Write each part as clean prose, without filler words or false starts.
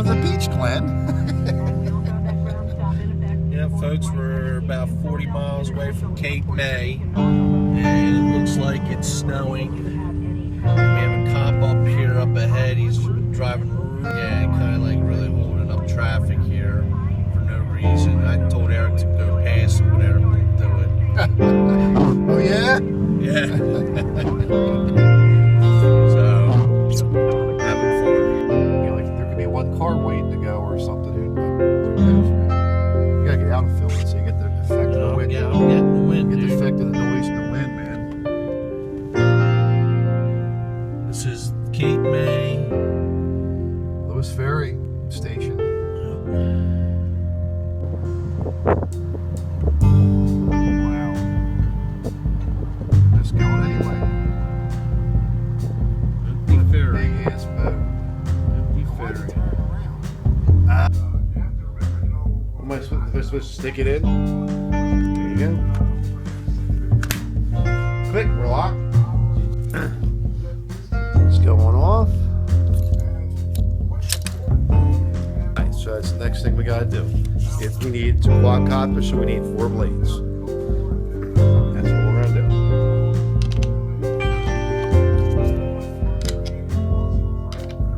on the beach, Glenn. Yeah, folks, we're about 40 miles away from Cape May, and it looks like it's snowing. We have a cop up here up ahead. He's driving, kind of like really holding up traffic here for no reason. I told Eric to go past him, but Eric wouldn't do it. Oh yeah? Yeah. So, having fun. You know, like there could be one car waiting to go or something. Who knows, man? You gotta get out and film it so you get the effect of the wind. Yeah, I'm getting the wind. Get the Dude. effect of the noise and the wind, man. This is Cape May. Lewis Ferry Station. Wow. Just going anyway. Empty ferry. Big ass boat. Empty ferry. Am I supposed to stick it in? There you go. Click, we're locked. It's going off. Alright, so that's the next thing we gotta do. If we need to quadcopter, so we need 4 blades. That's what we're gonna do.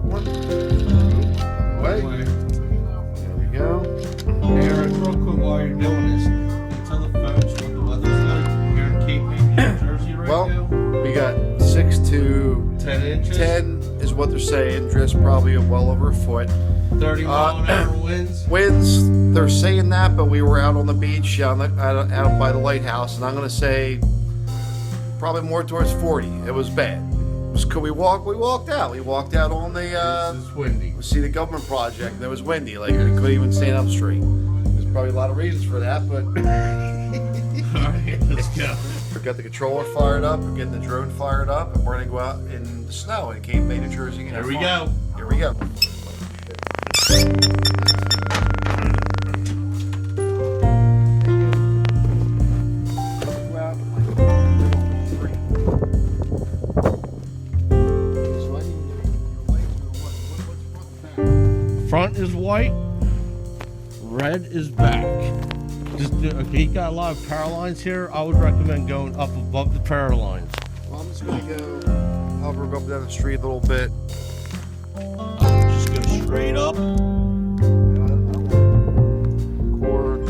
One. Way. There we go. Aaron, real quick while you're doing this, can you tell the folks what the weather's like here in Cape May, New Jersey right Well, now? we got 6 to 10 inches? 10 is what they're saying. Drifts probably well over a foot. 30 mile an hour winds? Winds, they're saying that, but we were out on the beach, out by the lighthouse, and I'm going to say probably more towards 40. It was bad. Could we walk? We walked out. We walked out on the, This is windy. see the government project, and it was windy. Like, we couldn't even stand up straight. There's probably a lot of reasons for that, but Alright, let's go. we got the controller fired up, we're getting the drone fired up, and we're going to go out in the snow in Cape May, New Jersey. Here we go. Here we go. Front is white, red is back. Okay, you got a lot of power lines here. I would recommend going up above the power lines. Well, I'm just going to go hover up and down the street a little bit. Just go straight up. Chord.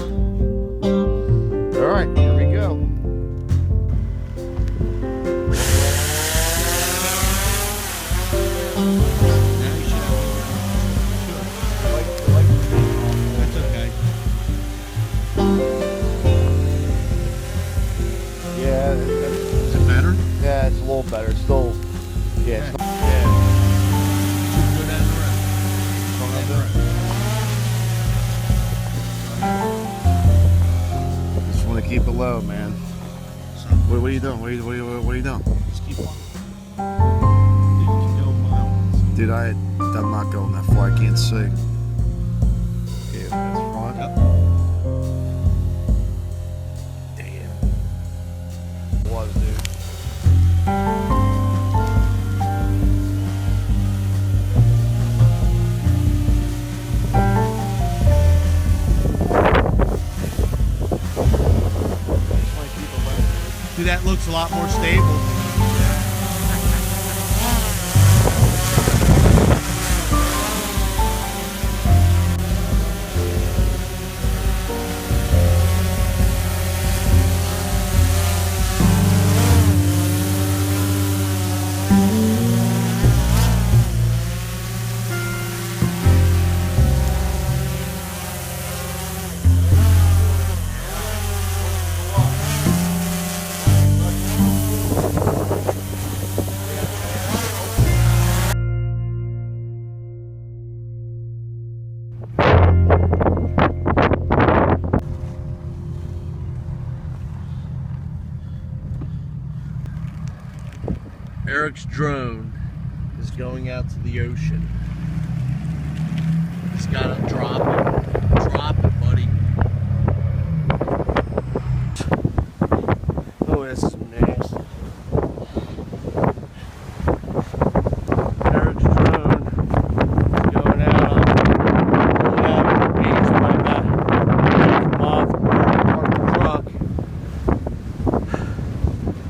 All right, here we go. That's okay. Yeah, Is it better? yeah, it's a little better. It's still, yeah, it's not, yeah. Go down the road. Go down the road. Just want to keep it low, man. What are you doing? What are you doing? Just keep on. Dude, you can go miles. Dude, I'm not going that far. I can't see. Okay, that's front. Yep. Damn. It was, dude. Dude, that looks a lot more stable. Eric's drone is going out to the ocean. He's got to drop it. Drop it, buddy. Oh, that's nasty. Eric's drone is going out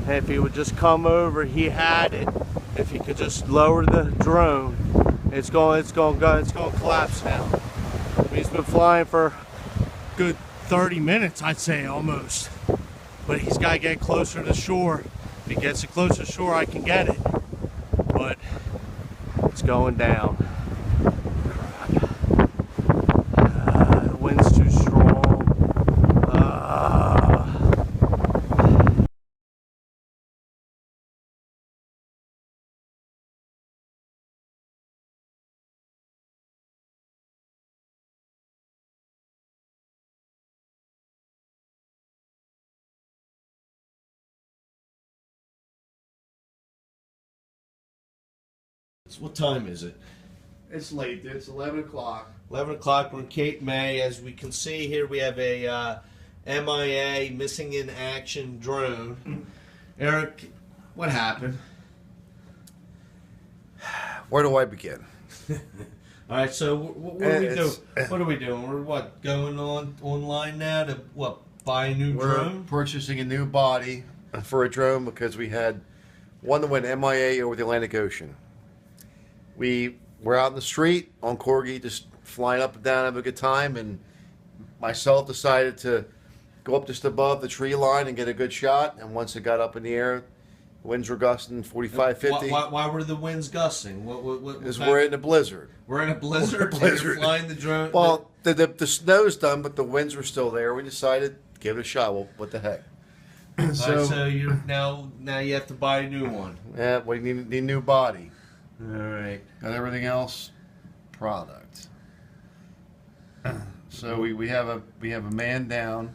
And if he would just come over, he had it. If he could just lower the drone, it's going to collapse now. He's been flying for a good 30 minutes, I'd say, almost. But he's got to get closer to shore. If he gets it closer to shore, I can get it. But it's going down. The wind's too strong. What time is it? It's late. It's 11 o'clock. 11 o'clock. We're in Cape May. As we can see here, we have a MIA, missing in action drone. Eric, what happened? Where do I begin? All right, so what are we doing? What are we doing? We're what, going online now to what, buy a new drone? We're purchasing a new body for a drone because we had one that went MIA over the Atlantic Ocean. We were out in the street on Corgi, just flying up and down, having a good time, and myself decided to go up just above the tree line and get a good shot. And once it got up in the air, winds were gusting 45, 50. Why were the winds gusting? Because we're in a blizzard. We're in a blizzard. We're in a blizzard. You're flying the drone. Well, the snow's done, but the winds were still there. We decided give it a shot. Well, what the heck? So you're now you have to buy a new one. Yeah, we need a new body. All right. Got everything else product. So we have a man down